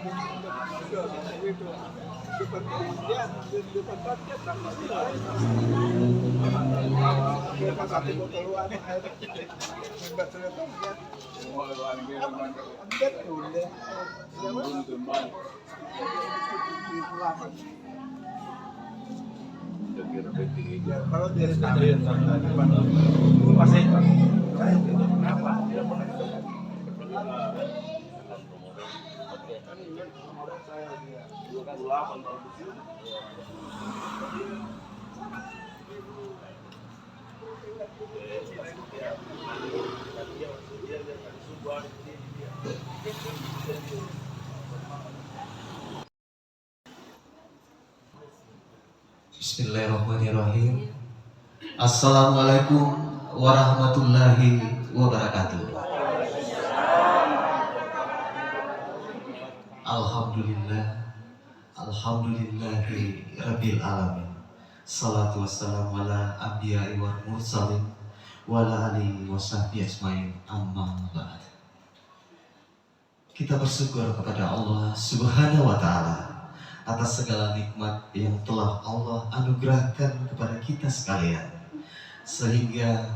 Kalau dia sekali pasti kenapa? Bismillahirrahmanirrahim. Assalamualaikum warahmatullahi wabarakatuh. Alhamdulillahi rabbil alamin. Salatu wassalamu ala anbiya'i wal mursalin wa ala alihi wa sahbihi ajmain, amma ba'd. Kita bersyukur kepada Allah Subhanahu wa ta'ala atas segala nikmat yang telah Allah anugerahkan kepada kita sekalian, sehingga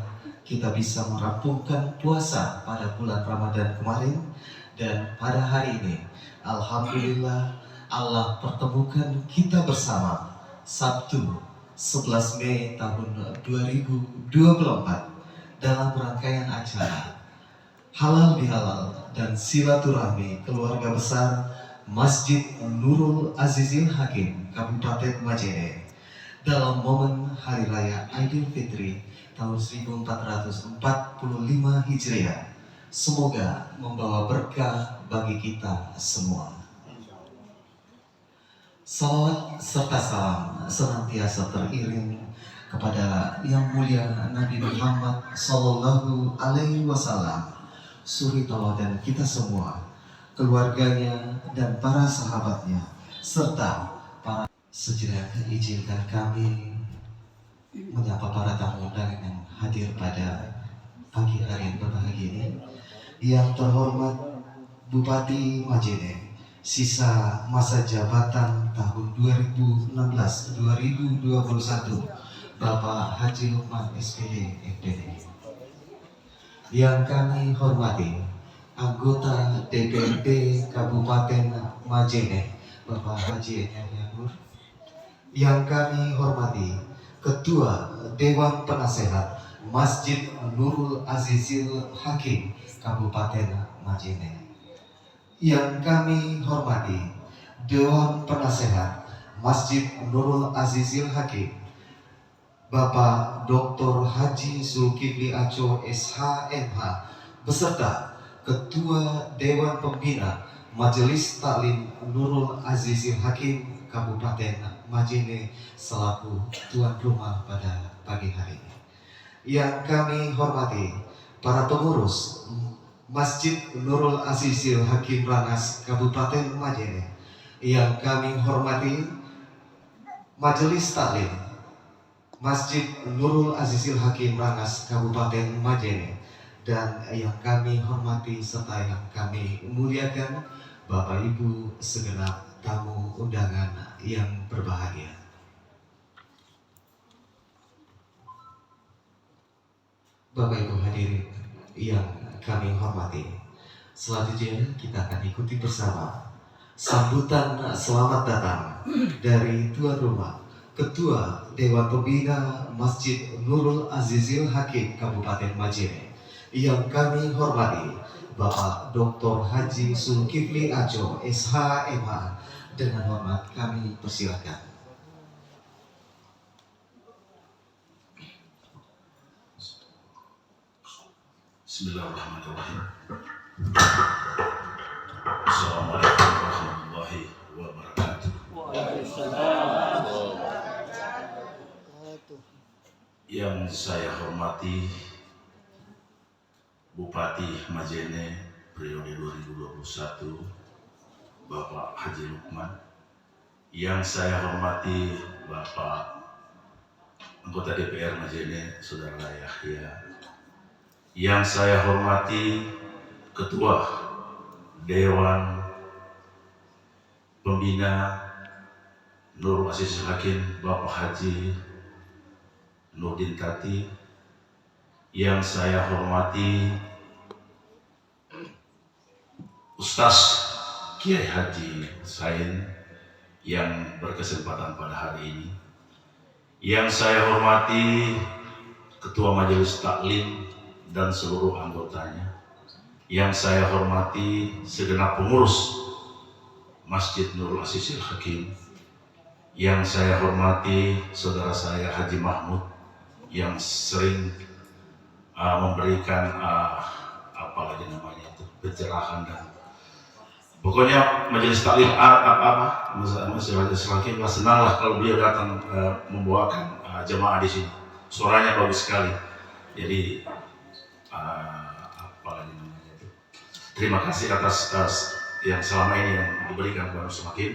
kita bisa merampungkan puasa pada bulan Ramadan kemarin. Dan pada hari ini, alhamdulillah, Allah pertemukan kita bersama Sabtu 11 Mei tahun 2024 dalam rangkaian acara Halal Bihalal dan Silaturahmi Keluarga Besar Masjid Nurul Azizil Hakim Kabupaten Majene dalam momen Hari Raya Idul Fitri tahun 1445 Hijriah. Semoga membawa berkah bagi kita semua. Salawat serta salam senantiasa teriring kepada yang mulia Nabi Muhammad Sallallahu Alaihi Wasallam, suri tauladan kita semua, keluarganya dan para sahabatnya, serta para sejenak. Izinkan kami menyapa para tamu undangan yang hadir pada pagi hari yang berbahagia ini. Yang terhormat Bupati Majene, sisa masa jabatan tahun 2016-2021 Bapak Haji Lukman SPD FPD. Yang kami hormati anggota DPRD Kabupaten Majene Bapak Haji Yahya Nur. Yang kami hormati Ketua Dewan Penasehat Masjid Nurul Azizil Hakim Kabupaten Majene. Yang kami hormati Dewan Penasehat Masjid Nurul Azizil Hakim Bapak Dr. Haji Zulkifli Aco SHMH beserta Ketua Dewan Pembina Majelis Taklim Nurul Azizil Hakim Kabupaten Majene selaku tuan rumah pada pagi hari ini. Yang kami hormati para pengurus Masjid Nurul Azizil Hakim Rangas Kabupaten Majene. Yang kami hormati Majelis Taklim Masjid Nurul Azizil Hakim Rangas Kabupaten Majene. Dan yang kami hormati serta yang kami muliakan Bapak Ibu segenap tamu undangan yang berbahagia. Bapak Ibu hadirin yang kami hormati, selanjutnya kita akan ikuti bersama sambutan selamat datang dari tuan rumah Ketua Dewan Pembina Masjid Nurul Azizil Hakim Kabupaten Majene. Yang kami hormati Bapak Dr. Haji Zulkifli Aco SHMH. Dengan hormat kami persilakan. Bismillahirrahmanirrahim. Assalamualaikum warahmatullahi wabarakatuh. Yang saya hormati Bupati Majene periode 2021 Bapak Haji Lukman. Yang saya hormati Bapak anggota DPR Majene Saudara Yahya. Yang saya hormati Ketua Dewan pembina Nurul Aziz Hakim Bapak Haji Nurdin Tati, yang saya hormati Ustaz Kiai Haji Sain yang berkesempatan pada hari ini, yang saya hormati Ketua Majelis Taklim dan seluruh anggotanya, yang saya hormati segenap pengurus Masjid Nurul Azizil Hakim, yang saya hormati saudara saya Haji Mahmud yang sering memberikan apalagi namanya itu pencerahan, dan pokoknya majelis taklim Majelis Hakim senanglah kalau dia datang membawakan jemaah di sini. Suaranya bagus sekali. Jadi apalagi namanya itu. Terima kasih atas yang selama ini yang diberikan kepada Majelis Hakim.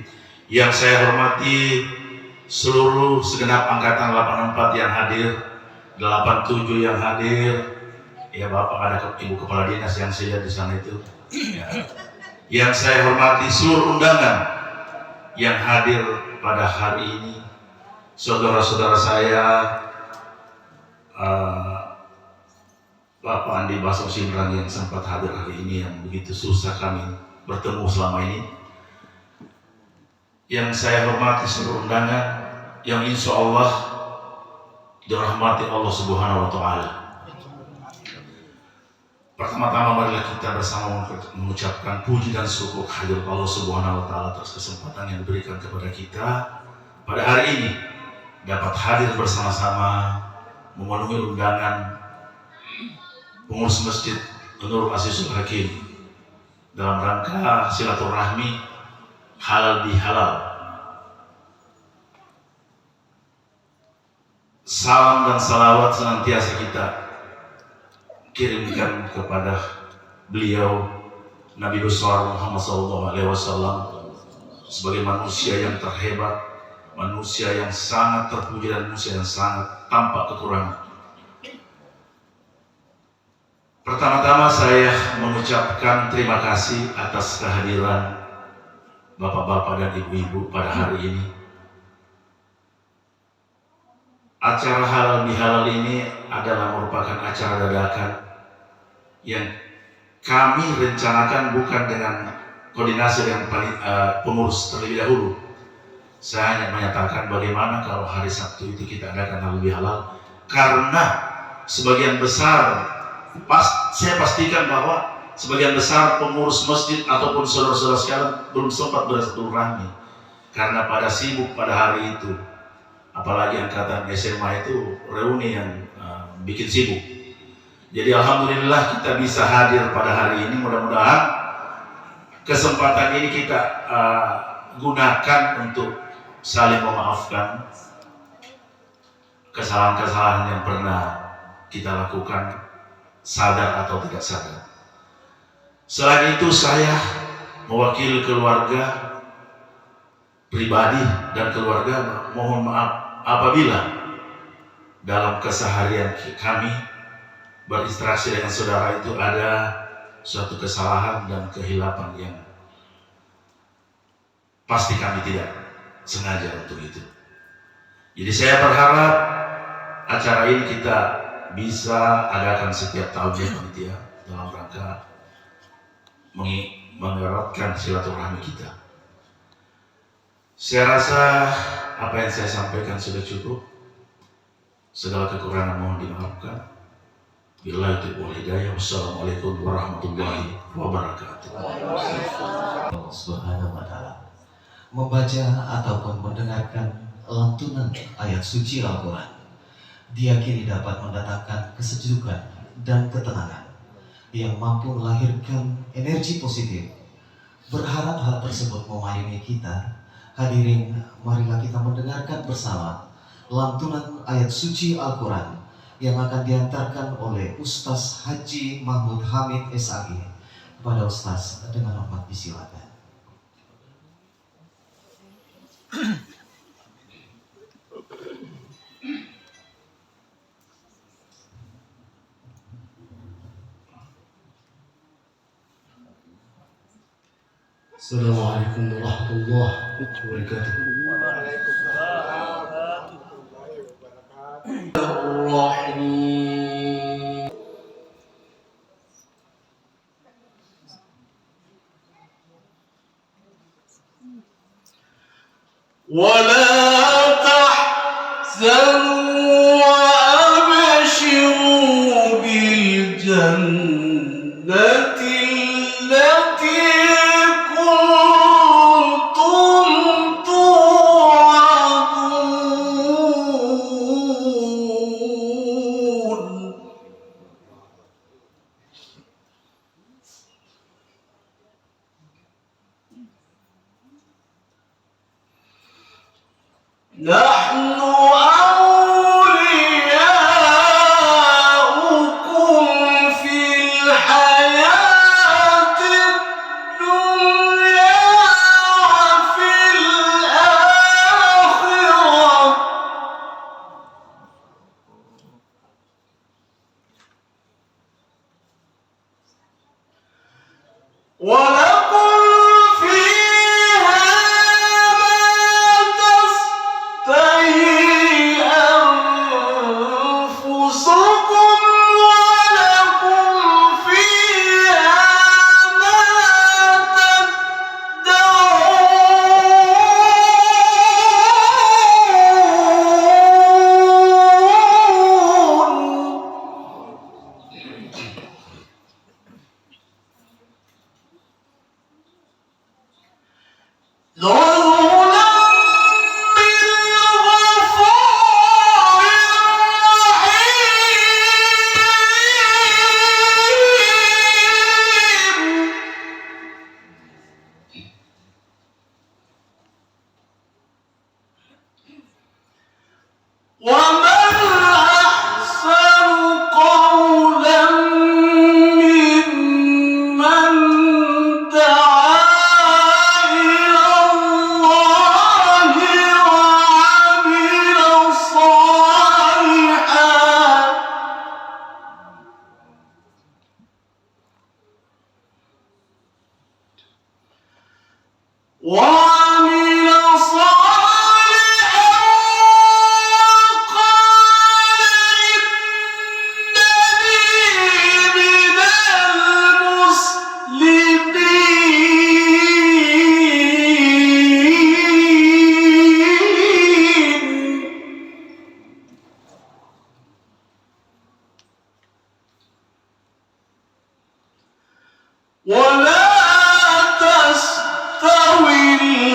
Yang saya hormati seluruh segenap angkatan 84 yang hadir, 87 yang hadir. Ya Bapak, ada Ibu Kepala Dinas yang saya lihat di sana itu. Ya. Yang saya hormati seluruh undangan yang hadir pada hari ini, saudara-saudara saya, Bapak Andi Baso Simran yang sempat hadir hari ini, yang begitu susah kami bertemu selama ini. Yang saya hormati seluruh undangan yang insya Allah dirahmati Allah Subhanahu wa Ta'ala. Pertama-tama marilah kita bersama mengucapkan puji dan syukur kehadirat Allah Subhanahu wa Ta'ala atas kesempatan yang diberikan kepada kita pada hari ini dapat hadir bersama-sama memenuhi undangan pengurus Masjid Nurul Azizul Hakim dalam rangka silaturahmi halal bihalal. Salam dan salawat senantiasa kita kirimkan kepada beliau Nabi besar Muhammad SAW sebagai manusia yang terhebat, manusia yang sangat terpuji dan manusia yang sangat tanpa kekurangan. Pertama-tama saya mengucapkan terima kasih atas kehadiran bapak-bapak dan ibu-ibu pada hari ini. Acara halal bihalal ini adalah merupakan acara dadakan yang kami rencanakan bukan dengan koordinasi dengan pengurus terlebih dahulu. Saya hanya menyatakan bagaimana kalau hari Sabtu itu kita adakan halal bihalal, karena sebagian besar saya pastikan bahwa sebagian besar pengurus masjid ataupun saudara-saudara sekalian belum sempat bersilaturahmi karena pada sibuk pada hari itu. Apalagi angkatan SMA itu reuni yang bikin sibuk. Jadi alhamdulillah kita bisa hadir pada hari ini. Mudah-mudahan kesempatan ini kita gunakan untuk saling memaafkan kesalahan-kesalahan yang pernah kita lakukan, sadar atau tidak sadar. Selain itu saya mewakili keluarga pribadi dan keluarga mohon maaf apabila dalam keseharian kami berinteraksi dengan saudara itu ada suatu kesalahan dan kehilapan yang pasti kami tidak sengaja untuk itu. Jadi saya berharap acara ini kita bisa adakan setiap tahunnya panitia dalam rangka mengeratkan silaturahmi kita. Saya rasa apa yang saya sampaikan sudah cukup. Segala kekurangan mohon dimaafkan. Billahi taufiq wal hidayah. Wassalamualaikum warahmatullahi wabarakatuh. Allah Subhanahu wa Ta'ala membaca ataupun mendengarkan lantunan ayat suci Al-Quran diyakini dapat mendatangkan kesejukan dan ketenangan yang mampu melahirkan energi positif. Berharap hal tersebut memayungi kita. Hadirin, marilah kita mendengarkan bersama lantunan ayat suci Al-Quran yang akan diantarkan oleh Ustaz Haji Mahmud Hamid SAG. Kepada Ustaz dengan hormat disilakan. Assalamualaikum warahmatullahi wabarakatuh. Ar-Rahim. ولا تحزنوا وأبشروا بالجنة التي كنتم توعدون. نحن أولياؤكم في الحياة الدنيا وفي الآخرة ولكم فيها ما تشتهي أنفسكم ولكم فيها ما تدعون نزلا من غفور رحيم. ومن أحسن قولا ممن دعا إلى الله وعمل صالحا قال إنني من المسلمين. ولا تستوي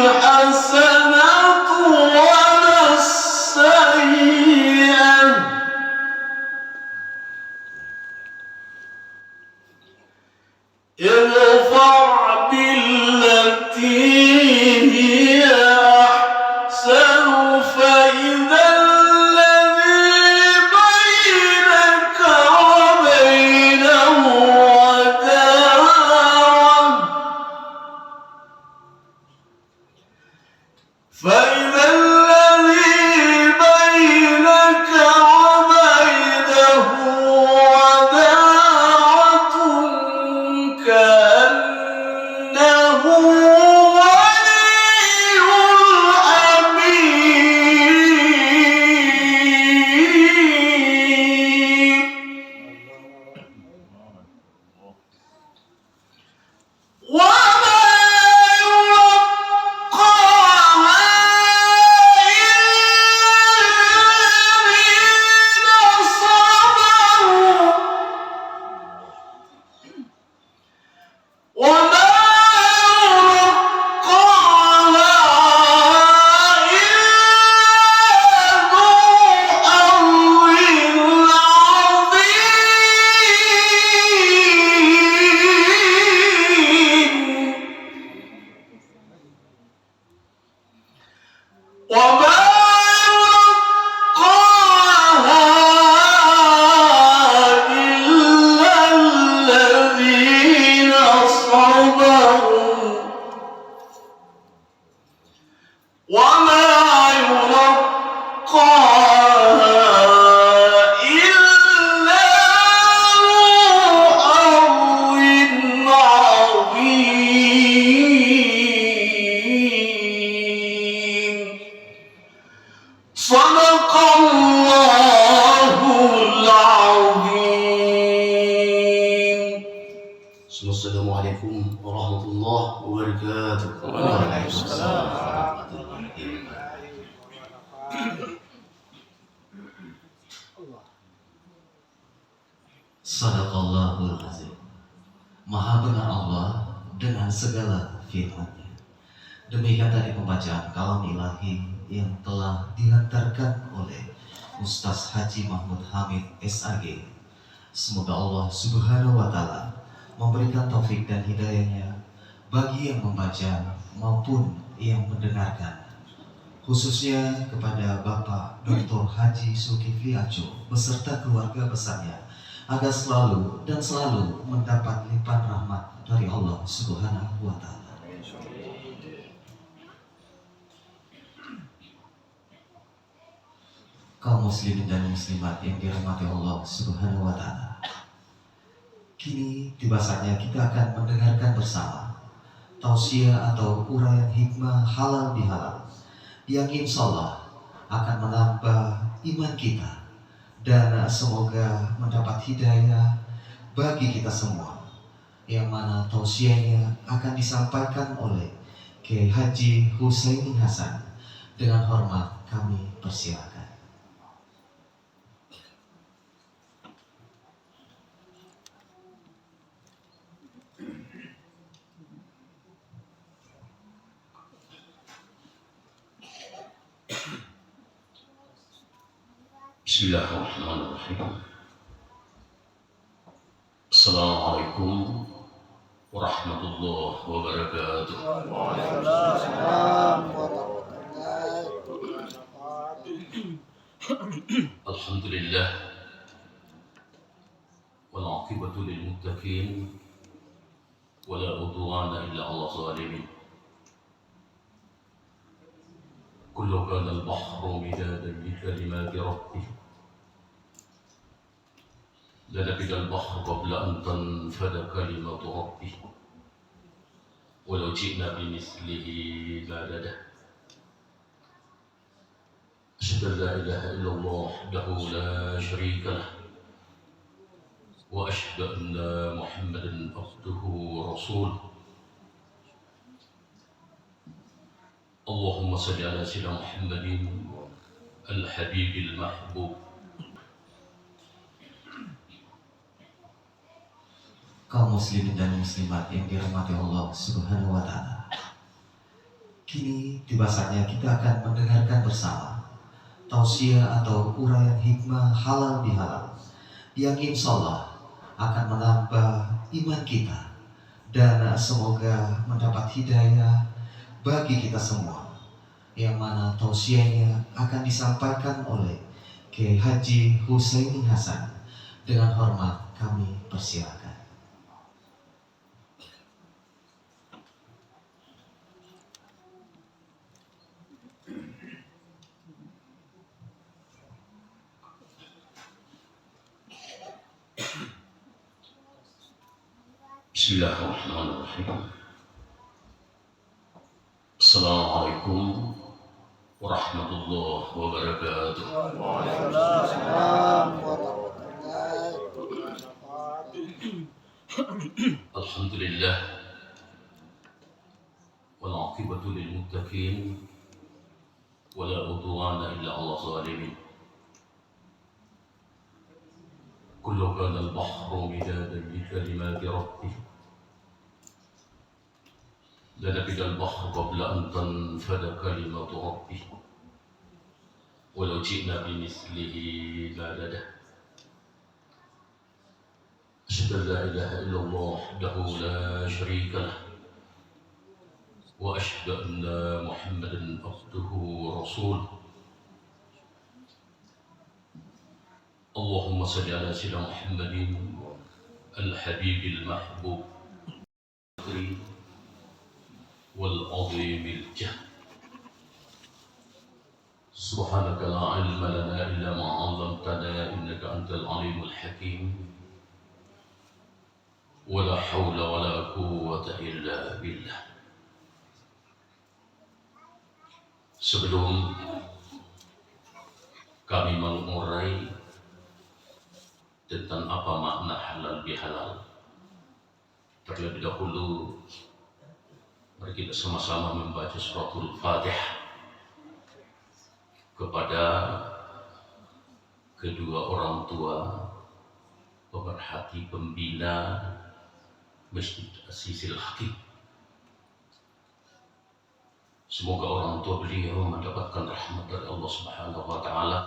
الحسنة ولا السيئة ادفع بالتي هي أحسن فإذا الذي بينك وبينه عداوة فإذا الذي بينك وبينه عداوة كأنه ولي حميم. وما يلقاها إلا الذين صبروا وما warahmatullahi wabarakatuh. Waalaikumsalam warahmatullahi wabarakatuh. Sadaqallahul azim. Maha benar Allah dengan segala firman-Nya. Demikian tadi pembacaan kalam ilahi yang telah dihantarkan oleh Ustaz Haji Mahmud Hamid SAG. Semoga Allah Subhanahu wa Ta'ala memberikan taufik dan hidayahnya bagi yang membaca maupun yang mendengarkan, khususnya kepada Bapak Dr. Haji Zulkifli Aco beserta keluarga besarnya, agar selalu dan selalu mendapat limpahan rahmat dari Allah Subhanahu wa Ta'ala. Kaum muslimin dan muslimat yang dirahmati Allah Subhanahu wa Ta'ala, kini tiba saatnya kita akan mendengarkan bersama tausiah atau uraian hikmah halal bihalal yang insya Allah akan menambah iman kita dan semoga mendapat hidayah bagi kita semua, yang mana tausiahnya akan disampaikan oleh Kiai Haji Husaini Hasan. Dengan hormat kami persilakan. Bismillahirrahmanirrahim. Assalamualaikum warahmatullahi wabarakatuh. Alhamdulillah wal 'aqibatu lil muttaqin wala udwana illa 'alal zalimin. Kullu kana al-bahru midadan li kalimati rabbih لنفد البحر قبل أن تنفد كلمة ربه ولو جئنا بمثله مددا. أشهد أن لا إله إلا الله وحده لا شريك له وأشهد أن محمدا عبده ورسوله. اللهم صل على سيدنا محمد الحبيب المحبوب. Kaum muslimin dan muslimat yang dirahmati Allah Subhanahu wa Ta'ala, kini tiba saatnya kita akan mendengarkan bersama tausiah atau uraian hikmah halal bihalal yang insya Allah akan menambah iman kita dan semoga mendapat hidayah bagi kita semua, yang mana tausiahnya akan disampaikan oleh Kiai Haji Husaini Hasan. Dengan hormat kami persilakan. Bismillahirrahmanirrahim. Assalamualaikum warahmatullahi wabarakatuh. Alhamdulillah wal 'aqibatu lil muttaqin wala udwana illa 'alal zalimin. Kullu kana al-bahru midadan li kalimati rabbih لنفد البحر قبل أن تنفد كلمة ربه ولو جئنا بمثله مددا. أشهد أن لا إله إلا الله وحده لا شريك له وأشهد أن محمدا عبده ورسوله. اللهم صل على سيدنا محمد الحبيب المحبوب والعظيم الجهد. سبحانك لا علم لنا إلا ما علمتنا إنك أنت العليم الحكيم ولا حول ولا قوة إلا بالله. Sebelum kami mengurai tentang apa makna halal bihalal, terlebih dahulu Mari kita sama-sama membaca suratul Fatihah kepada kedua orang tua pemerhati pembina Masjid As-Sisil Hakim. Semoga orang tua beliau mendapatkan rahmat dari Allah Subhanahu wa taala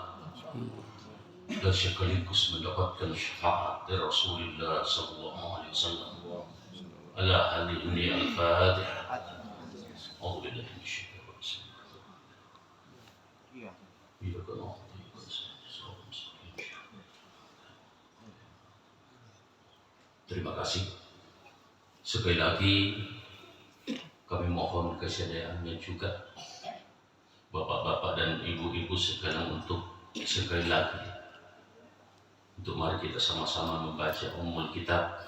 dan sekaligus mendapatkan syafaat dari Rasulullah sallallahu alaihi wasallam. Ala hadhihi al-Fatihah. A'udzu billahi minasyaitonir rajim. Iya kalau terima kasih. Sekali lagi kami mohon kesediaannya juga bapak-bapak dan ibu-ibu sekalian untuk sekali lagi untuk mari kita sama-sama membaca Ummul Kitab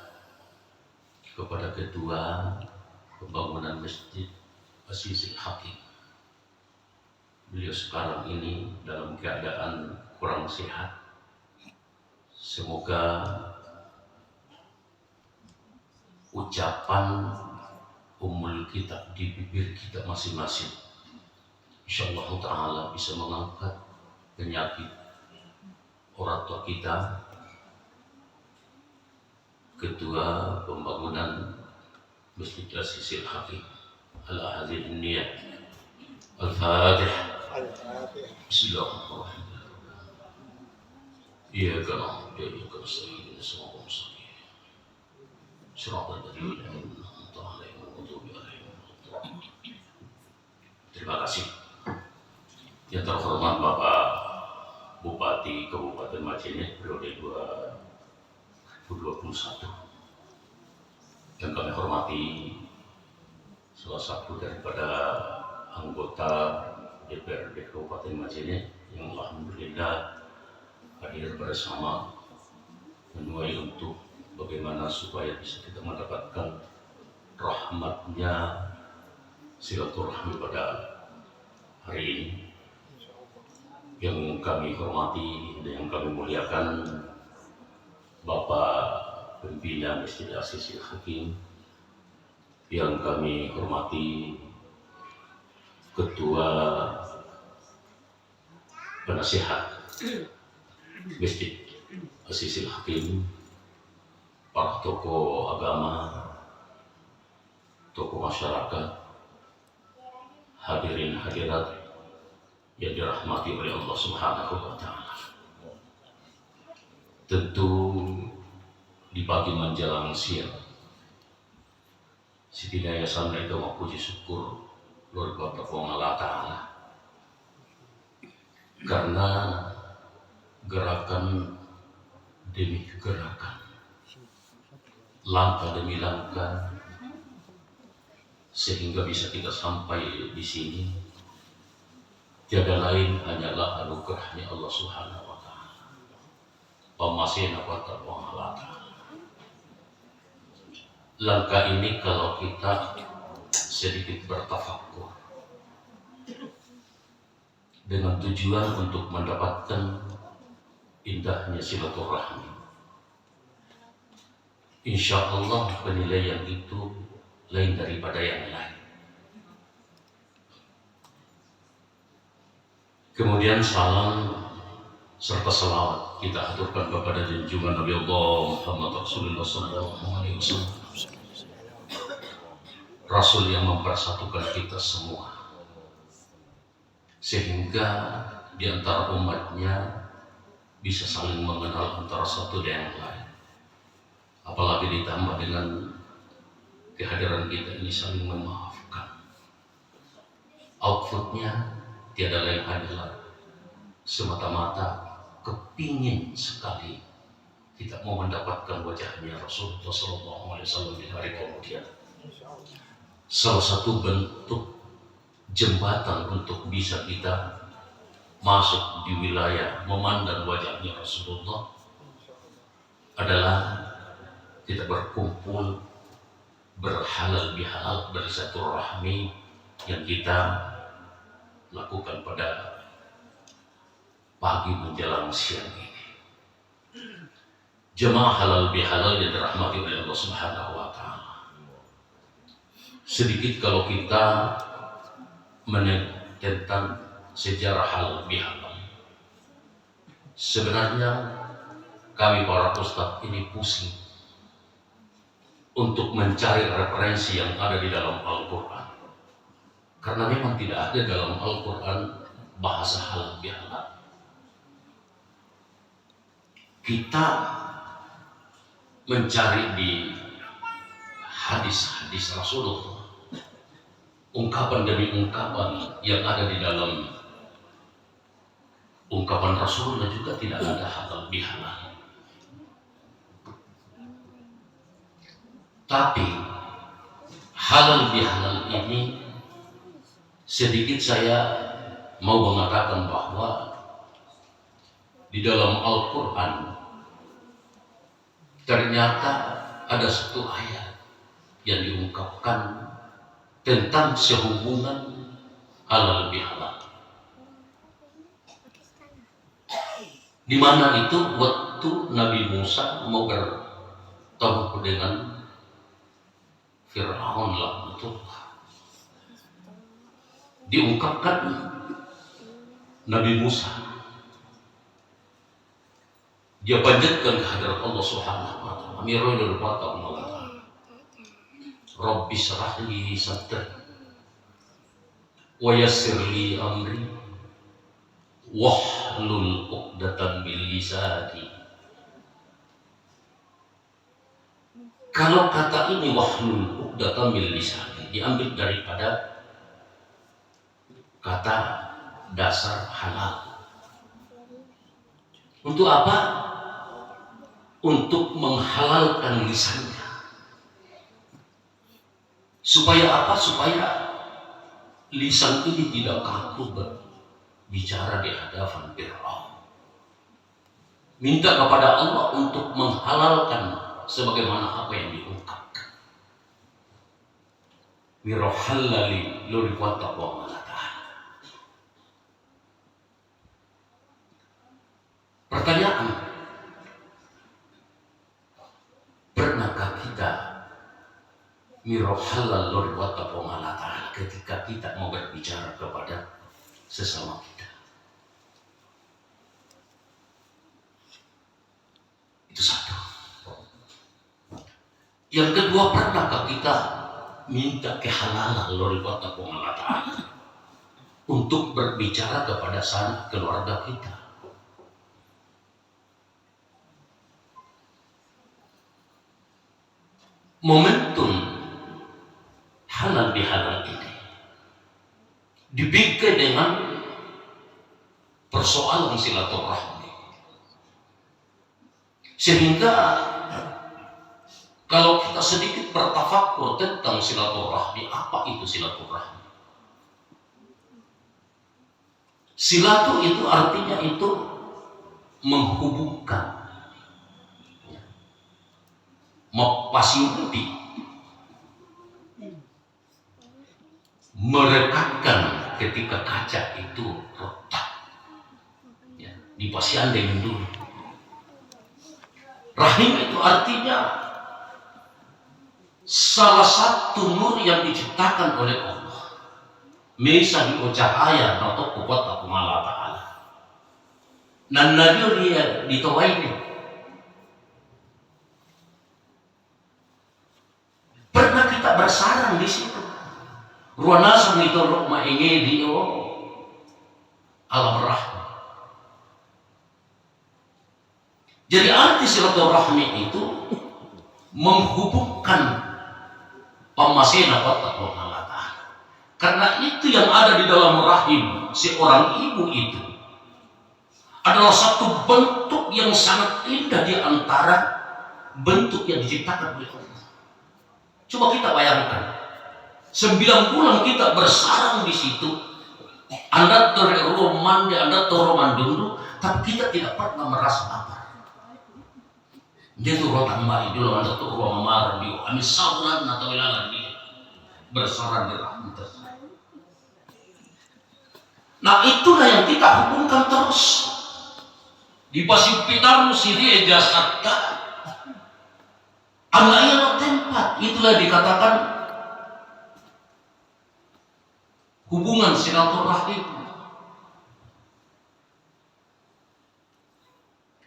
kepada kedua pembangunan Masjid As-Sisil Hakim. Beliau sekarang ini dalam keadaan kurang sehat. Semoga ucapan Ummul Kitab di bibir kita masing-masing insyaallah ta'ala bisa mengangkat penyakit orang tua kita, ketua pembangunan Masjid As-Sisil Hakim. Ala hadhihi an-niyah. Al-Fatihah. Bismillahirrahmanirrahim. Iyyaka na'budu wa iyyaka nasta'in. Shiratal mustaqim. Shiratal ladzina an'amta 'alaihim ghairil maghdubi 'alaihim waladdallin. Terima kasih. Yang terhormat Bapak Bupati Kabupaten Majene periode 2021. Yang kami hormati salah satu daripada anggota DPRD Kabupaten Majene yang alhamdulillah hadir bersama menuai untuk bagaimana supaya bisa kita mendapatkan rahmatnya silaturahmi pada hari ini. Yang kami hormati dan yang kami muliakan Bapak Pembina Masjid As-Sisil Hakim, yang kami hormati Ketua Penasihat Masjid As-Sisil Hakim, para tokoh agama, tokoh masyarakat, hadirin hadirat yang dirahmati oleh Allah Subhanahu wa taala. Tentu di pagi menjelang siang Siti Yayasan itu mau puji syukur luar biasa Allah Ta'ala karena gerakan demi gerakan, langkah demi langkah, sehingga bisa kita sampai di sini. Tiada lain hanyalah anugerahnya Allah Subhanahu wa taala. Pemasihna wa ta'ala. Langkah ini kalau kita sedikit bertafakkur dengan tujuan untuk mendapatkan indahnya silaturahmi, insya Allah penilaian itu lain daripada yang lain. Kemudian salam serta salawat kita aturkan kepada junjungan Nabi Allah Muhammad Rasulullah SAW, Rasul yang mempersatukan kita semua, sehingga di antara umatnya bisa saling mengenal antara satu dan yang lain. Apalagi ditambah dengan kehadiran kita ini saling memaafkan. Outputnya tiada lain adalah semata-mata kepingin sekali kita mau mendapatkan wajahnya Rasulullah SAW di hari kemudian. Salah satu bentuk jembatan untuk bisa kita masuk di wilayah memandang wajahnya Rasulullah adalah kita berkumpul, berhalal bihalal, bersilaturahmi yang kita lakukan pada pagi menjelang siang ini. Jemaah halal bihalal yang dirahmati oleh Allah Subhanahu wa taala. sedikit kalau kita tentang sejarah halal bihalal. Sebenarnya kami para ustadz ini pusing untuk mencari referensi yang ada di dalam Al-Quran, karena memang tidak ada dalam Al-Quran bahasa halal bihalal. Kita mencari di hadis-hadis Rasulullah, ungkapan demi ungkapan yang ada di dalam ungkapan Rasulullah juga tidak ada halal bihalal. Tapi halal bihalal ini sedikit saya mau mengatakan bahwa di dalam Al-Quran ternyata ada satu ayat yang diungkapkan tentang sehubungan halal bihalal, di mana itu waktu Nabi Musa mau bertemu dengan Fir'aun laknatullah, diungkapkan Nabi Musa dia panjatkan kehadirat Allah Subhanahu wa taala. Amirul Fatah Rabbi shrah li sadri wa yassir li amri wahlul 'uqdatam min lisani. Kalau kata ini wahlul 'uqdatam min lisani diambil daripada kata dasar halal. Untuk apa? Untuk menghalalkan lisannya. Supaya apa? Supaya lisan ini tidak kaku berbicara di hadapan Fir'aun. Minta kepada Allah untuk menghalalkan sebagaimana apa yang diungkapkan. Mirahallali luriwata wa malatahan. Pertanyaan, pernahkah kita mirahallal luriwata wa malatahan ketika kita mau berbicara kepada sesama kita? Itu satu. Yang kedua, pernahkah kita minta kehalalan luriwata wa malatahan untuk berbicara kepada sanak keluarga kita? Momentum halal bihalal ini dibikin dengan persoalan silaturahmi, sehingga kalau kita sedikit bertafakur tentang silaturahmi, apa itu silaturahmi? Silatu itu artinya itu menghubungkan, mempasiuti, merekatkan ketika kaca itu retak, ya, dipasian dengan dulu. Rahim itu artinya salah satu nur yang diciptakan oleh Allah. Misa di cahaya atau kuat aku malah ta'ala. Dan Nabi dia ditawaini. Pernah kita bersarang di situ. Ruanasa itu rumah ini di alam rahmat. Jadi arti silaturahmi itu menghubungkan pamasena kotak Allah Ta'ala. Karena itu yang ada di dalam rahim seorang ibu itu adalah satu bentuk yang sangat indah di antara bentuk yang diciptakan oleh Allah. Coba kita bayangkan, 9 bulan kita bersarang di situ. Anda teroman, Anda teroman dulu, tapi kita tidak pernah merasa lapar. Dia tuh rotan bayi dulu, Anda tuh ruang marah di kami saunan atau ilalan dia bersarang di rahmat. Nah itulah yang kita hubungkan terus. Di pasipitamu sini jasadka. Anaknya tempat, itulah dikatakan hubungan silaturahim.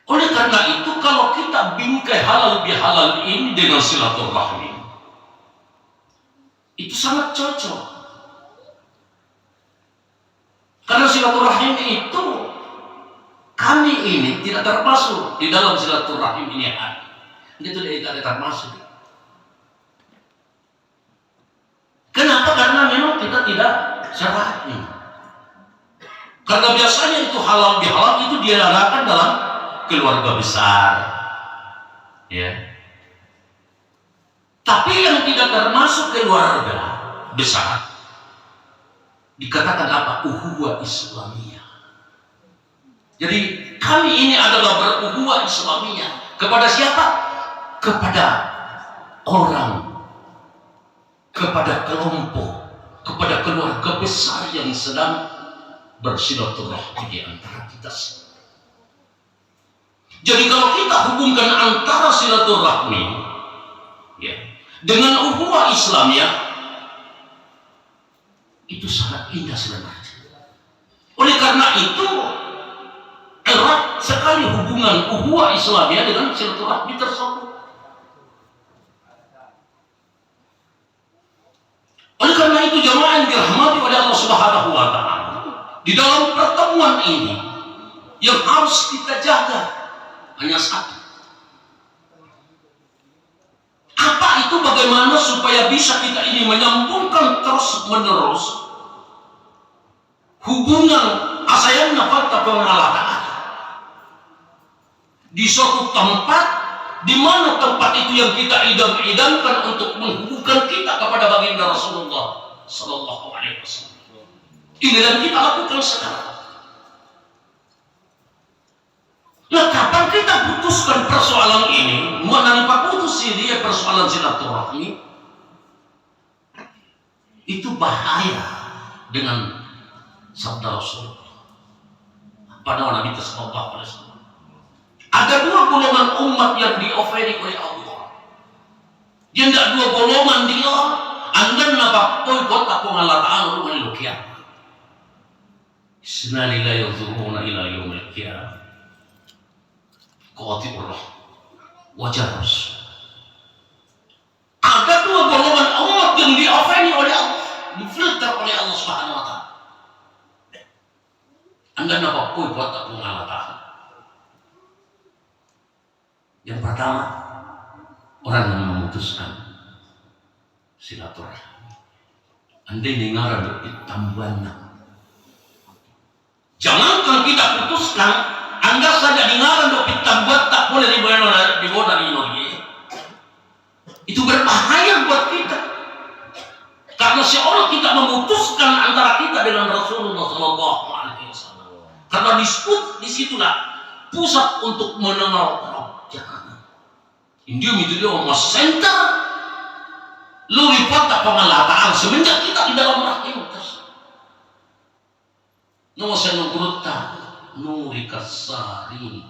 Oleh karena itu, kalau kita bingkai halal bihalal ini dengan silaturahim, itu sangat cocok. Karena silaturahim itu, kami ini tidak termasuk di dalam silaturahim ini. Itu tidak termasuk. Kenapa? Karena memang kita tidak syar'i. Karena biasanya itu halal bihalal itu diadakan dalam keluarga besar, ya. Tapi yang tidak termasuk keluarga besar dikatakan apa? Ukhuwah Islamiyah. Jadi kami ini adalah berukhuwah Islamiyah kepada siapa? Kepada orang, kepada kelompok, kepada keluarga besar yang sedang bersilaturahmi di antara kita. Jadi kalau kita hubungkan antara silaturahmi, ya, dengan ukhuwah Islamiyah, itu sangat indah sebenarnya. Oleh karena itu, erat sekali hubungan ukhuwah Islamiyah dengan silaturahmi tersebut. Oleh karena itu, jamaah yang dirahmati oleh Allah Subhanahu wa Ta'ala, di dalam pertemuan ini yang harus kita jaga hanya satu. Apa itu? Bagaimana supaya bisa kita ini menyambungkan terus menerus hubungan asayang nafat pengalatan di suatu tempat, di mana tempat itu yang kita idam-idamkan untuk menghubungkan kita kepada baginda Rasulullah Sallallahu Alaihi Wasallam. Ini yang kita lakukan sekarang. Nah, kapan kita putuskan persoalan ini? Tanpa putus dia persoalan silaturahmi, itu bahaya dengan sabda Rasulullah pada Nabi Sallallahu Alaihi Wasallam. Ada dua golongan umat yang dioferi oleh Allah. Dia tidak dua golongan dia. Anda nampak koi kota pengalat Allah rumah lukian. Senalilah yuzuruna ila yumil kiam. Qati'ullah wajar. Ada dua golongan umat yang diofeni oleh Allah, difilter oleh Allah Subhanahu wa Ta'ala. Anda nampak koi kota pengalat Allah. Yang pertama, orang yang memutuskan silaturahmi. Anda dengar tambuhan. Jangankan kita putuskan, Anda saja dengar tambuhan tak boleh dibawa dari Indonesia. Itu berbahaya buat kita. Karena seolah kita memutuskan antara kita dengan Rasulullah Sallallahu Alaihi Wasallam. Karena disitulah pusat untuk mengenal India itu dia mas center lebih patah pengalataan semenjak kita di dalam rahim tersebut. Nama saya nurta nuri kasari.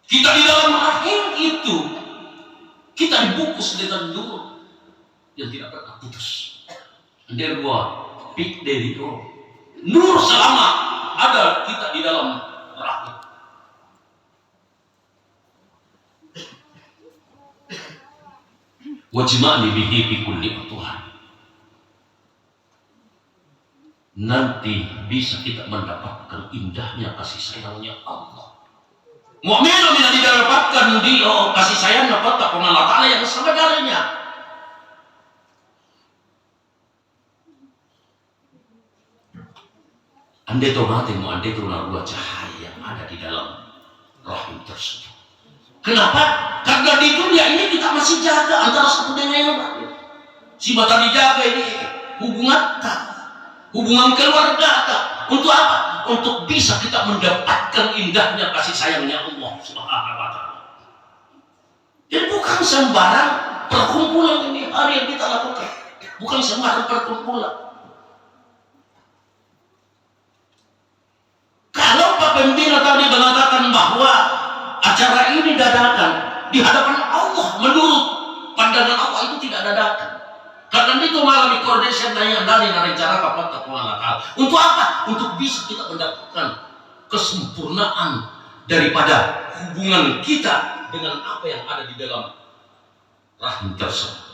Kita di dalam rahim itu kita dibungkus dengan nur yang tidak pernah putus. Dia gua pik dari nur selama ada kita di dalam rahim. Wajma'ni bihi fi kulli Tuhan. Nanti bisa kita mendapatkan indahnya kasih sayangnya Allah. Mukmin bila didapatkan dia kasih sayang dapat Allah Ta'ala yang sebenarnya. Anda itu mati, anda itu dua cahaya yang ada di dalam rahim tersebut. Kenapa? Karena di dunia ini kita masih jaga antara satu dengan yang lain. Si mata dijaga ini hubungan keluarga. Untuk apa? Untuk bisa kita mendapatkan indahnya kasih sayangnya Allah Subhanahu wa Ta'ala. Jadi bukan sembarang perkumpulan ini hari yang kita lakukan. Bukan sembarang perkumpulan. Kalau Pak Pembina tadi mengatakan bahwa acara ini dadakan di hadapan Allah, menurut pandangan Allah itu tidak dadakan. Karena itu malam koordinasi yang dari rencana kapan tak mengalahkan. Untuk apa? Untuk bisa kita mendapatkan kesempurnaan daripada hubungan kita dengan apa yang ada di dalam rahim tersebut.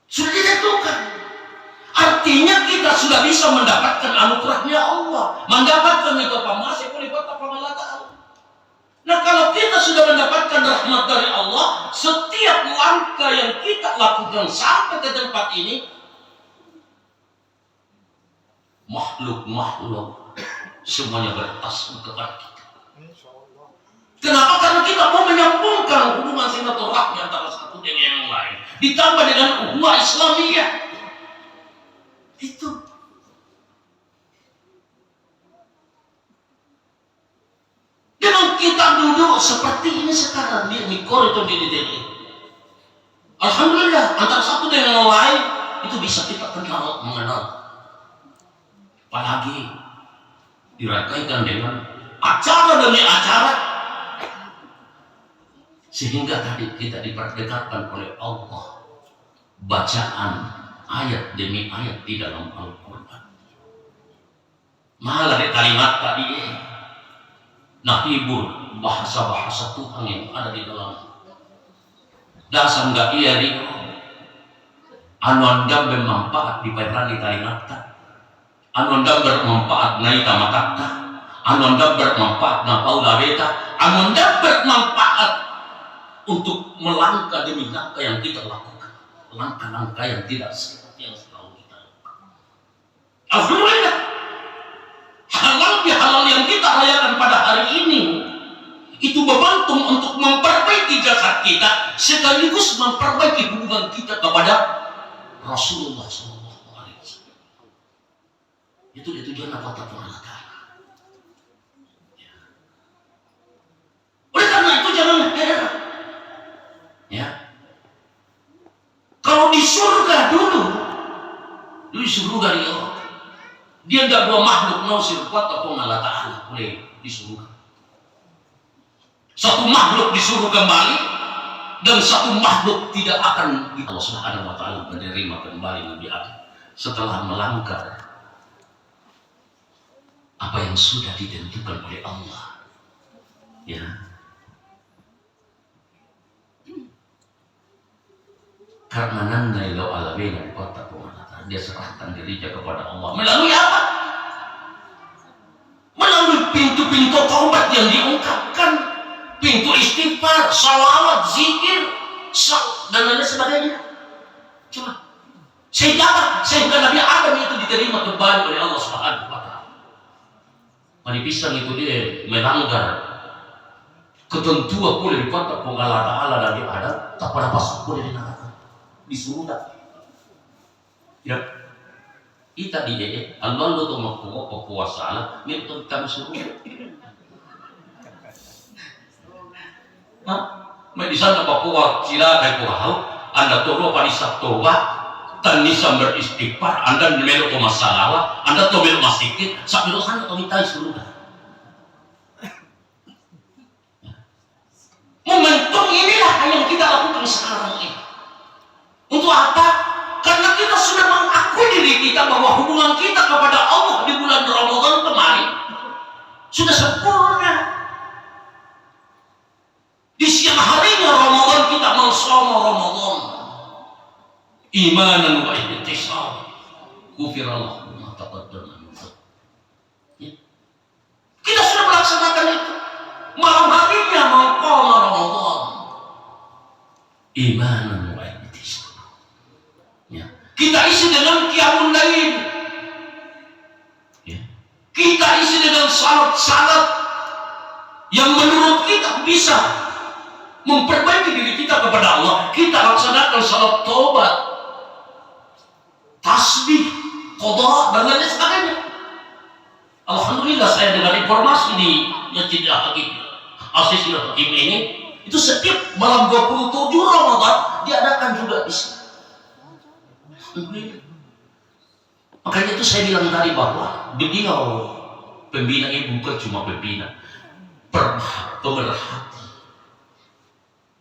Sudah ditentukan. Artinya kita sudah bisa mendapatkan anugerahnya Allah, mendapatkan itu masih boleh buat apa Allah Ta'ala. Nah, kalau kita sudah mendapatkan rahmat dari Allah, setiap langkah yang kita lakukan sampai ke tempat ini, makhluk-makhluk semuanya bertasbih kepada kita. Kenapa? Karena kita mau menyambungkan hubungan silaturahmi antara satu dengan yang lain, ditambah dengan ukhuwah Islamiyah. Itu. Dengan kita duduk seperti ini sekarang di mikor itu di alhamdulillah, antara satu dengan yang lain itu bisa kita kenal, mengenal. Apalagi dirangkaikan dengan acara demi acara, sehingga tadi kita diperdekatkan oleh Allah, bacaan ayat demi ayat di dalam Al-Quran. Malah di kalimat tadi nahibur bahasa-bahasa Tuhan yang ada di dalam dasar nggak iya di anu anda bermanfaat di perani kalimat anu anda bermanfaat naik matakta, anu anda bermanfaat na paula beta, anu anda bermanfaat untuk melangkah demi langkah yang kita lakukan, langkah-langkah yang tidak seperti yang selalu kita lakukan. Alhamdulillah, halal yang kita rayakan pada hari ini itu membantu untuk memperbaiki jasad kita sekaligus memperbaiki hubungan kita kepada Rasulullah SAW. Itu tujuan apa tak ya. Oleh karena itu jangan heran, ya. Kalau di surga dulu di surga dia tidak dua makhluk nausir kuat atau Allah Ta'ala boleh disuruh. Satu makhluk disuruh kembali dan satu makhluk tidak akan Allah Subhanahu wa Ta'ala menerima kembali Nabi Adam setelah melanggar apa yang sudah ditentukan oleh Allah. Ya. Karena nandai lo alawena di kota pengalatan, dia serahkan dirinya kepada Allah melalui apa? Melalui pintu-pintu taubat yang diungkapkan, pintu istighfar, salawat, zikir, dan lain sebagainya. Coba, sehingga Nabi Adam itu diterima kembali oleh Allah Subhanahu wa Ta'ala. Mani pisang itu dia melanggar ketentuan boleh di kota pengalatan Allah Nabi Adam, tak pada pasang boleh di neraka. Disuruh tak? Ya, kita di Allah lu tuh mau puasa, ini tuh kami suruh. Hah? May di sana Papua sila kay Puhaw, anda turo pa ni Sabtoba, tanisa beristighfar, anda melo ko masalawa, anda to melo masikit, sa melo sana tumitay suruh. Momentum inilah yang kita lakukan sekarang ini. Untuk apa? Karena kita sudah mengakui diri kita bahwa hubungan kita kepada Allah di bulan Ramadan kemarin sudah sempurna. Di siang harinya Ramadan kita mensoma Ramadan imanan wa ihtisab, ghufirallahu ma taqaddama min dhanbi. Kita sudah melaksanakan itu. Malam harinya mensoma Ramadan imanan wa ihtisab. Ya. Kita isi dengan qiyamul lail, ya. Kita isi dengan salat-salat yang menurut kita bisa memperbaiki diri kita kepada Allah. Kita laksanakan salat taubat, tasbih, qada, dan lain sebagainya. Alhamdulillah saya dengar informasi di Masjid Al-Hakim ini itu setiap malam 27 Ramadan diadakan juga di sini. Makanya itu saya bilang tadi bahwa beliau pembina ini bukan cuma pembina, pemerhati.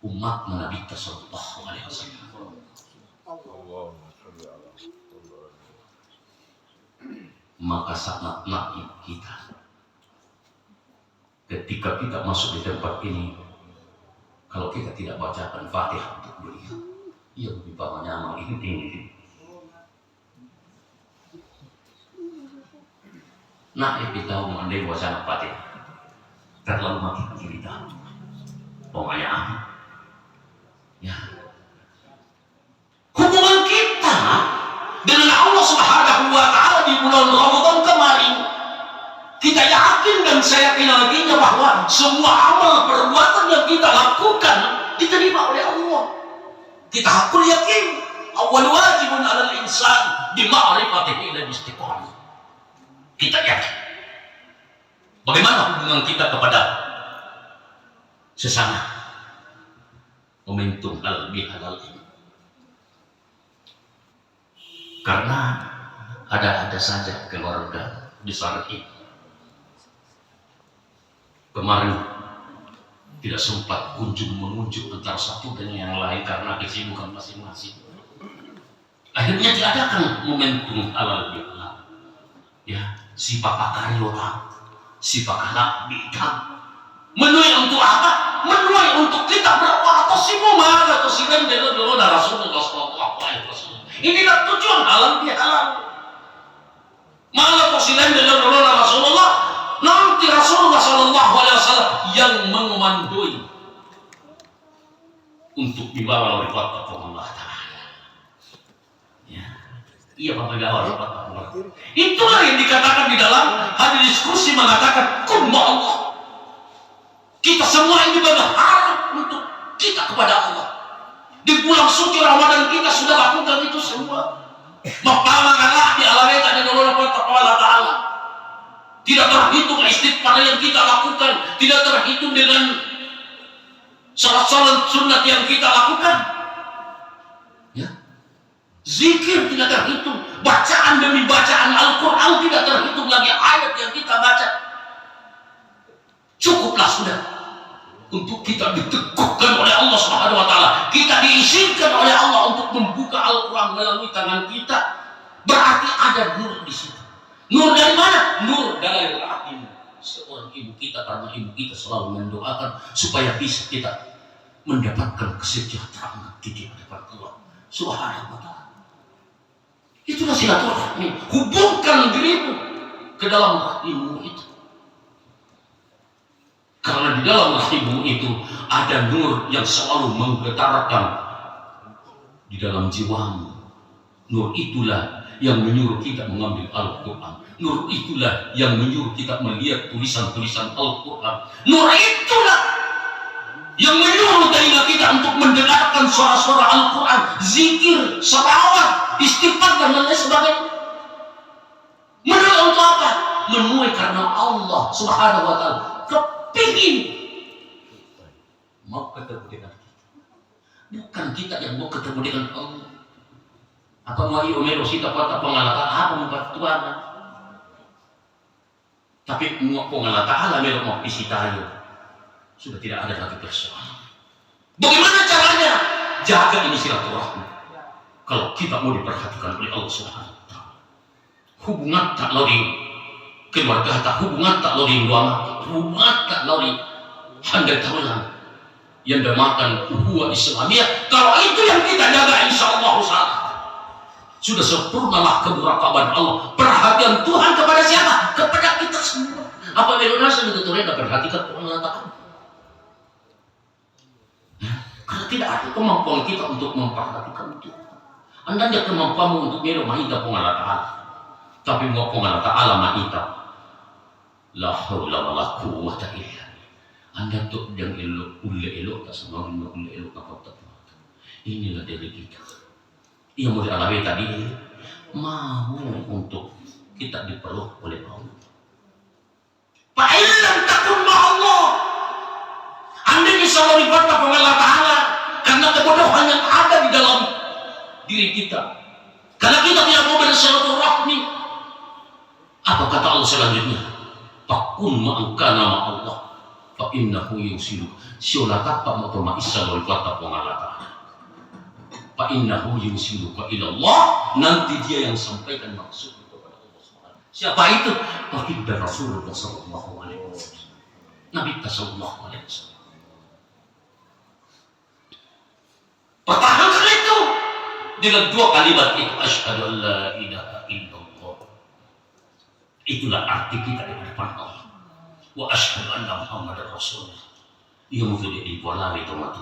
umat Nabi sallallahu alaihi wasallam. Maka sangat naif kita ketika kita masuk di tempat ini, kalau kita tidak bacakan Fatihah untuk beliau, ia lebih banyak amal ini. Naif kita mengandai wacana Fatihah terlalu mati kita pokoknya ya. Hubungan kita dengan Allah Subhanahu wa Ta'ala di bulan Ramadan kemarin, kita yakin dan saya yakin lagi bahwa semua amal perbuatan yang kita lakukan diterima oleh Allah. Kita hakul yakin awal wajibun 'alal insan bi ma'rifatihi wal istiqamah. Kita yakin. Bagaimana hubungan kita kepada sesama? Momentum halal bihalal ini. Karena ada saja keluarga besar ini. Kemarin tidak sempat mengunjung antara satu dengan yang lain karena kesibukan masing-masing. Akhirnya diadakan momentum halal bihalal. Ya, si Papa Karyota, si Pak Anak bidang. Menuai untuk apa? Menuai untuk kita berwatasimu ma'ala tasilan dengan Rasulullah sallallahu alaihi wasallam. Inilah tujuan halal bihalal. Ma'ala tasilan dengan Rasulullah. Nanti Rasulullah sallallahu alaihi wasallam yang mengomandoi untuk dibawa oleh Allah Ta'ala. Ya. Iya Bapak Gawar. Itulah yang dikatakan di dalam hadis diskusi mengatakan kun Allah. Kita semua ini berharap untuk kita kepada Allah. Di bulan suci Ramadan kita sudah lakukan itu semua. Pertama kali di alamnya ada Allah Ta'ala. Tidak terhitung istighfar yang kita lakukan, tidak terhitung dengan salat sunat yang kita lakukan. Ya. Zikir tidak terhitung, bacaan demi bacaan Al-Quran tidak terhitung lagi ayat yang kita baca. Cukuplah sudah untuk kita diteguhkan oleh Allah Subhanahu wa Ta'ala. Kita diizinkan oleh Allah untuk membuka Al-Quran melalui tangan kita. Berarti ada nur di situ. Nur dari mana? Nur dari rahim seorang ibu kita, karena ibu kita selalu mendoakan supaya bisa kita mendapatkan kesejahteraan di hadapan Allah Subhanahu wa Ta'ala. Itulah silaturahmi. Hubungkan dirimu ke dalam rahimmu itu. Karena di dalam rahimmu itu ada nur yang selalu menggetarkan di dalam jiwamu. Nur itulah yang menyuruh kita mengambil Al-Quran. Nur itulah yang menyuruh kita melihat tulisan-tulisan Al-Quran. Nur itulah yang menyuruh telinga kita untuk mendengarkan suara-suara Al-Quran, zikir, salawat, istighfar dan lain sebagainya. Menuai untuk apa? Menuai karena Allah Subhanahu wa Ta'ala kepingin mau ketemu dengan kita. Bukan kita yang mau ketemu dengan Allah. Apa mau omero sita kota pengalata apa membuat Tuhan? Tapi mau pengalata Allah mero mau pisitayo. Sudah tidak ada lagi persoalan. Bagaimana caranya? Jaga ini silaturahmi. Kalau kita mau diperhatikan oleh Allah Subhanahu wa Ta'ala. Hubungan tak lori keluarga tak, hubungan tak lori luar, hubungan tak lori handai tahunan yang damakan uhuwa Islamiyah. Kalau itu yang kita jaga, insya Allah sudah sempurnalah kemurakaban Allah. Perhatian Tuhan kepada siapa? Kepada kita semua. Apa Indonesia itu terlihat perhatikan Allah Ta'ala? Karena tidak ada kemampuan kita untuk memperhatikan itu. Anda tidak kemampuan untuk mero mahita Allah Ta'ala. Tapi mau Allah Ta'ala mahita. La haula wa la quwwata illa. Anda tuh yang elok tak sama elok apa. Inilah diri kita. Yang mau dialami tadi mau untuk kita dipeluk oleh Allah. Fa'ilam takun ma'allah. Anda bisa melibatkan Allah Ta'ala karena kebodohan yang ada di dalam diri kita. Karena kita tidak mau bersilaturahmi. Apa kata Allah selanjutnya? Takun ma'angkana ma'allah. fa innahu yusilu syulata pa mutoma isa wal qata pengalata fa innahu yusiluka ila Allah, nanti dia yang sampaikan maksud kepada Allah Subhanahu. Siapa itu? Baginda Rasulullah sallallahu alaihi wasallam, Nabi sallallahu alaihi wasallam. Pertahankan itu dengan dua kalimat itu, asyhadu an la ilaha illallah. Itulah arti kita di depan Allah. Wa asyhadu anna Muhammadar Rasulullah. Ia mungkin di bola itu mati.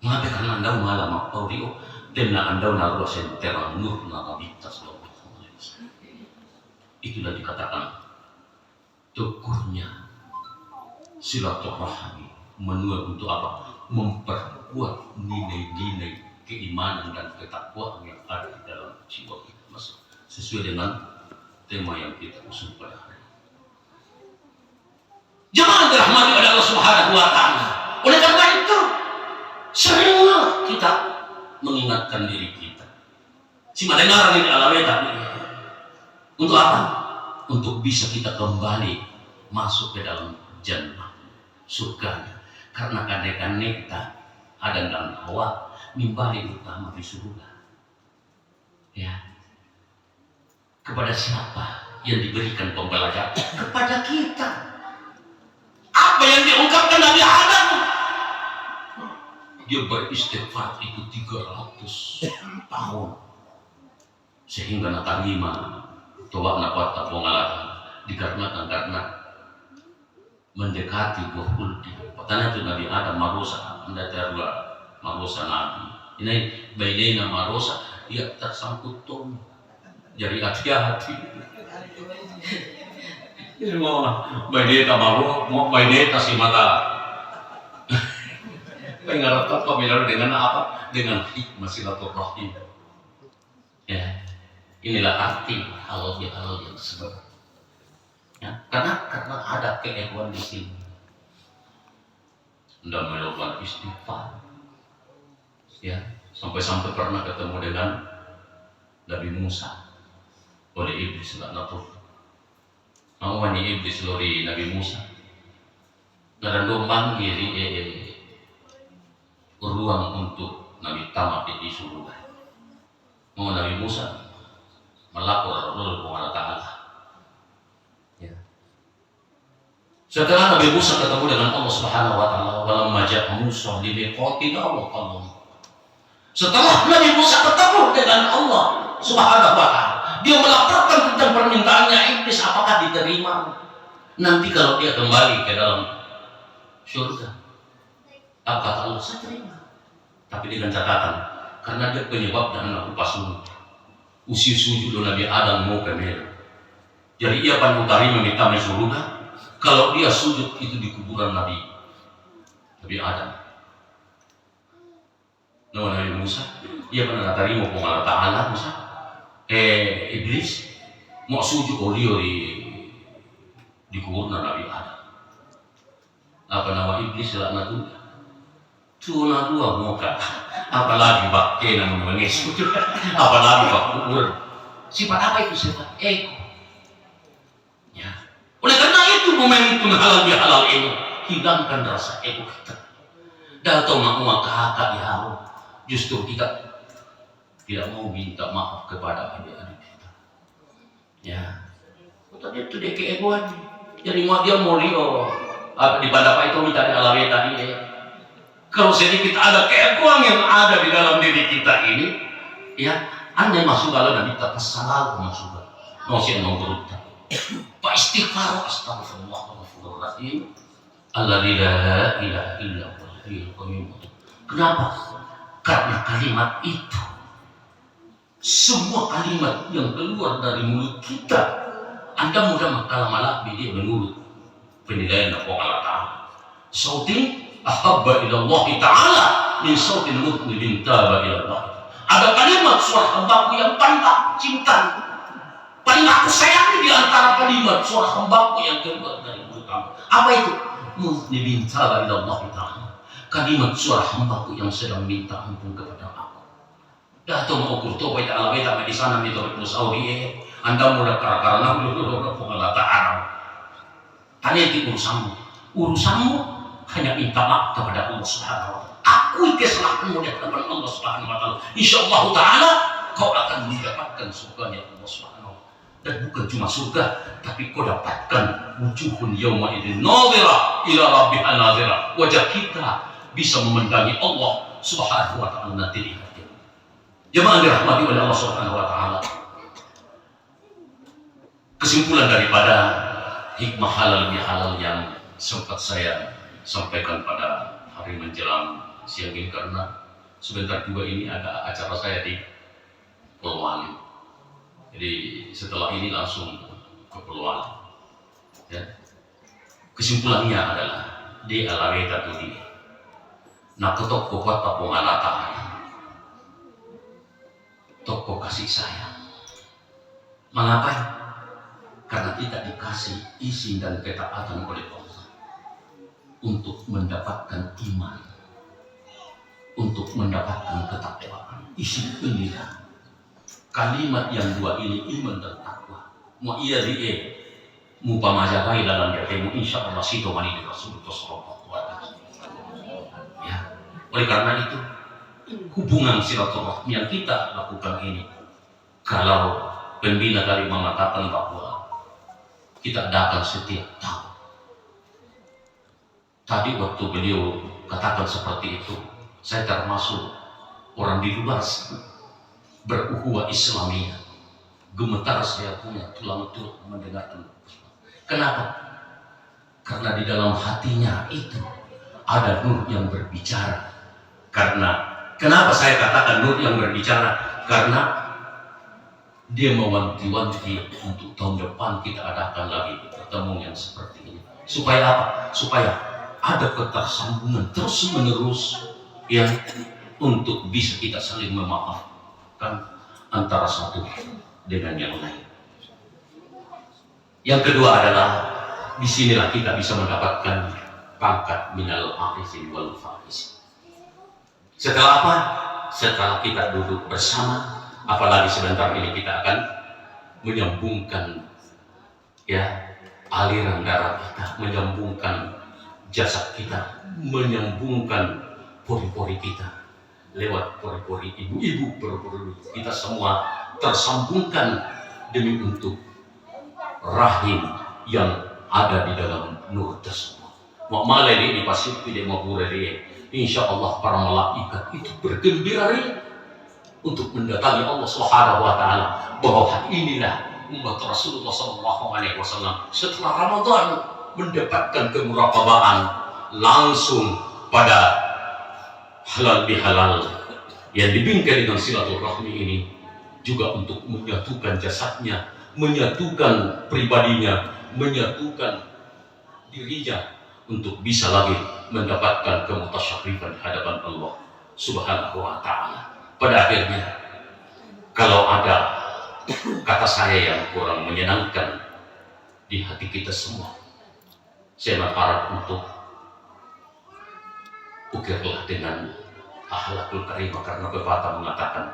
Mengapa karena anda malam audio dan anda naruh senterang nur nabi sallallahu alaihi wasallam. Itulah dikatakan teguhnya silaturahmi menuai untuk apa? Memperkuat nilai-nilai keimanan dan ketakwaan yang ada di dalam jiwa kita, sesuai dengan tema yang kita usung pada hari ini. Jemaah dirahmati oleh Allah Subhanahu wa taala. Oleh karena itu, seringlah kita mengingatkan diri kita. Si mendengar ini alami tadi. Untuk apa? Untuk bisa kita kembali masuk ke dalam jannah, surganya. Karena kadang-kadang kita Adam dan Hawa nimbali utama di surga. Ya. Kepada siapa yang diberikan pembelajaran? Kepada kita. Apa yang diungkapkan Nabi Adam? Dia beristighfar itu 300 tahun. Sehingga nak lima coba nak kata pengalatan dikarenakan karena mendekati buah kulti. Pertanyaan itu Nabi Adam marosa, anda terlalu marosa Nabi. Ini bainena marosa, dia tersangkut tom. Jadi hati-hati. Ini mau baineta mau baineta si mata. Pengaratan pemilu dengan apa? Dengan hikmah silaturahim. Ya, inilah arti halal yang sebenarnya. Ya, karena ada keegoan di sini. Anda melakukan istighfar, ya, sampai pernah ketemu dengan Nabi Musa oleh iblis laknatullah. Mau wani iblis lori Nabi Musa. Dan dombang kiri ruang untuk Nabi tamat di surga. Mau Nabi Musa melapor Allah Taala. Setelah Nabi Musa ketemu dengan Allah Subhanahu wa taala, walamma ja'a Musa limiqatina wa qala. Setelah Nabi Musa ketemu dengan Allah Subhanahu wa taala, dia melaporkan tentang permintaannya iblis, apakah diterima? Nanti kalau dia kembali ke dalam surga, apa kata Allah? Saya terima. Tapi dengan catatan, karena dia penyebab dan anak upasuh usia sujud Nabi Adam mau kemana. Jadi ia akan utari meminta surga. Kalau dia sujud itu di kuburan Nabi Adam. Nabi Musa, ia pernah terima Allah Taala Musa. Iblis mau sujud olio di kuburan Nabi Adam. Apa nama iblis laknatullah? Tuna dua muka. Apalagi bakke nama mengesut. Apalagi bak kubur. Sifat apa itu sifat ego? Ya. Oleh karena itu momentum halal ini hilangkan rasa ego kita. Datang mau kakak ya, justru kita tidak mau minta maaf kepada adik-adik kita. Ya, tadi itu dia keegoan. Jadi mau dia mau di pada itu minta alami tadi ya. Kalau sedikit ada keegoan yang ada di dalam diri kita ini, ya, anda masuk dalam dan kita kesalahan masuk. Masih nongkrong. Pak istighfar astaghfirullahaladzim alladzi la ilaha illa huwal hayyul qayyum. Kenapa? Karena kalimat itu, semua kalimat yang keluar dari mulut kita, anda mudah makalah dia menurut penilaian Allah Ta'ala. Sautin ahabba ilallah ta'ala min sautin mutminin taba ilallah. Ada kalimat suara hambaku yang paling aku cinta, paling aku sayangi di antara kalimat suara hambaku yang keluar dari mulut kamu. Apa itu? Mutminin taba ilallah ta'ala. Kalimat suara hambaku yang sedang minta ampun kepada aku. Dato mau kurto baita ala baita di sana di Torek Musauri. Anda mudah karena Allah Ta'ala. Tanya itu urusanmu. Urusanmu hanya minta maaf kepada Allah Subhanahu wa taala. Akui kesalahanmu di hadapan Allah Subhanahu wa taala. Insyaallah taala kau akan mendapatkan surganya Allah Subhanahu wa taala. Dan bukan cuma surga, tapi kau dapatkan wujuhun yauma idzin nadhira ila rabbiha nadhira. Wajah kita bisa memendangi Allah Subhanahu wa taala nanti di hati. Jemaah dirahmati oleh Allah Subhanahu wa taala. Kesimpulan daripada hikmah halal bihalal yang sempat saya sampaikan pada hari menjelang siang ini, karena sebentar juga ini ada acara saya di Polwali. Jadi setelah ini langsung ke Polwali. Ya. Kesimpulannya adalah di alareta tadi naketok kuat tapung alatan toko kasih sayang. Mengapa? Karena kita dikasih izin dan ketaatan oleh Allah untuk mendapatkan iman, untuk mendapatkan ketakwaan. Isi inilah kalimat yang dua ini, iman dan takwa. Mau iya di mupamajakai dalam jatemu, insya Allah situ mani di Rasulullah sallallahu alaihi wasallam. Ya, oleh karena itu hubungan silaturahmi yang kita lakukan ini, kalau pembina tadi mengatakan bahwa kita adakan setiap tahun. Tadi waktu beliau katakan seperti itu, saya termasuk orang di luar berukhuwah Islamiyah. Gemetar saya punya tulang-tulang mendengarkan. Kenapa? Karena di dalam hatinya itu ada nur yang berbicara. Kenapa saya katakan nur yang berbicara? Karena dia mewanti-wanti untuk tahun depan kita adakan lagi pertemuan yang seperti ini. Supaya apa? Supaya ada ketersambungan terus-menerus yang untuk bisa kita saling memaafkan antara satu dengan yang lain. Yang kedua adalah disinilah kita bisa mendapatkan pangkat minal arifin wal faizin. Setelah apa? Setelah kita duduk bersama, apalagi sebentar ini kita akan menyambungkan aliran darah kita, menyambungkan jasad kita, menyambungkan pori-pori kita lewat pori-pori ibu-ibu, pori-pori kita semua tersambungkan demi untuk rahim yang ada di dalam nur tersebut. Mau malai di pasir tidak mau burari, insya Allah para malaikat itu bergembira untuk mendatangi Allah Subhanahu wa taala, bahwa inilah umat Rasulullah sallallahu alaihi wasallam setelah Ramadan mendapatkan kemuraqabaan langsung pada halal bihalal yang dibingkai dengan silaturahmi ini, juga untuk menyatukan jasadnya, menyatukan pribadinya, menyatukan dirinya untuk bisa lagi mendapatkan kemutasyarifan di hadapan Allah Subhanahu wa taala. Pada akhirnya, kalau ada kata saya yang kurang menyenangkan di hati kita semua, saya berharap untuk ukirlah dengan akhlakul karimah, karena pepatah mengatakan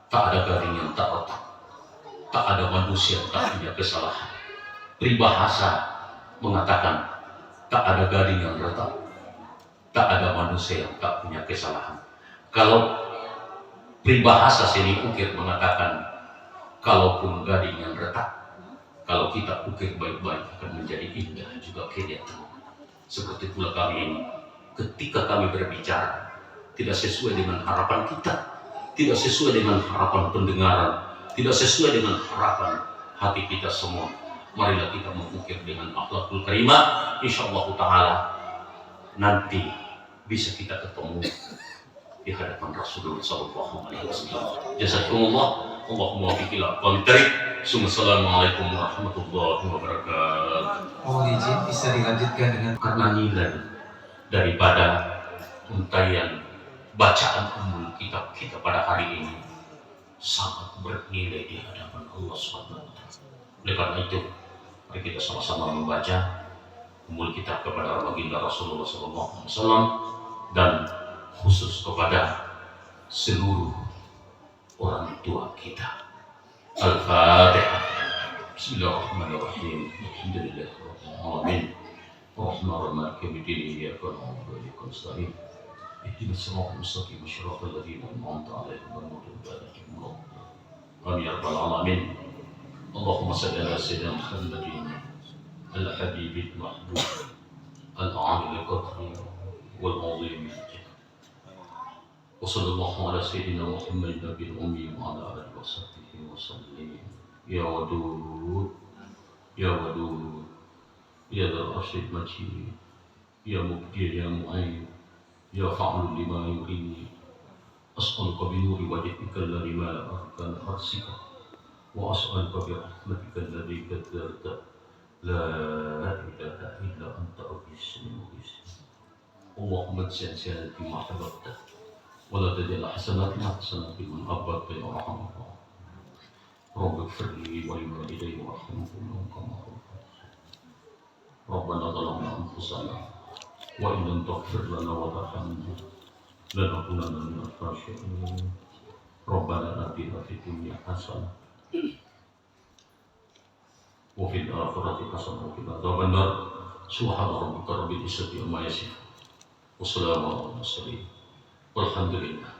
tak ada garing yang tak retak, tak ada manusia yang tak punya kesalahan. Peribahasa mengatakan tak ada garing yang retak, tak ada manusia yang tak punya kesalahan. Kalau peribahasa sini ukir mengatakan, kalaupun gading yang retak, kalau kita ukir baik-baik akan menjadi indah juga kelihatan. Seperti pula kami ini, ketika kami berbicara tidak sesuai dengan harapan kita, tidak sesuai dengan harapan pendengaran, tidak sesuai dengan harapan hati kita semua, marilah kita mengukir dengan akhlakul karimah. Insyaallah taala nanti bisa kita ketemu di hadapan Rasulullah sallallahu alaihi wasallam. Jazakumullah, Allahumma biqila qalitari. Assalamualaikum warahmatullahi wabarakatuh. Mohon izin bisa dilanjutkan dengan Karena nilai daripada untayan bacaan umum kitab kita pada hari ini sangat bernilai di hadapan Allah Subhanahu wa taala. Oleh karena itu, mari kita sama-sama membaca umul kitab kepada baginda Rasulullah sallallahu alaihi wasallam, dan khusus kepada seluruh orang tua kita. Al-Fatihah. Bismillahirrahmanirrahim. Alhamdulillahirabbil alamin. الرحمن مالك يوم الدين إياك نعبد وإياك نستعين اهدنا الصراط المستقيم صراط الذين أنعمت عليهم غير المغضوب عليهم ولا الضالين آمين يا رب العالمين اللهم صل على سيدنا محمد الحبيب المحبوب العالي القدر والعظيم الجلال وصلى الله على سيدنا محمد النبي الأمي وعلى آله وصحبه وسلم يا ودود يا ودود يا ذا العرش المجيد يا مبدي يا معين يا فعل لما يريد أسألك بنور وجهك الذي ملأ أركان عرشك وأسألك برحمتك الذي قدرت لا إله إلا أنت أغيث مغيث اللهم اجعل فيما حببت ولا تجعل حسناتنا حسنات من أبدت يا رحمة الله رب اغفر لي ولوالدي وارحمهما كما ربياني ربنا ظلمنا أنفسنا وإن لم تغفر لنا وترحمنا لنكونن من الخاسرين ربنا آتنا في الدنيا حسنة وفي الآخرة حسنة وقنا عذاب النار سبحان ربك رب العزة عما يصفون والسلام على المرسلين والحمد لله.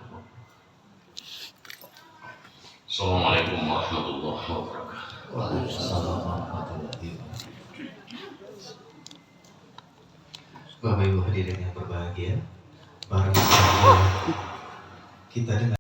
Assalamualaikum warahmatullahi wabarakatuh. Waalaikumsalam warahmatullahi wabarakatuh. Bapak Ibu hadirin yang berbahagia, barangkali kita dengar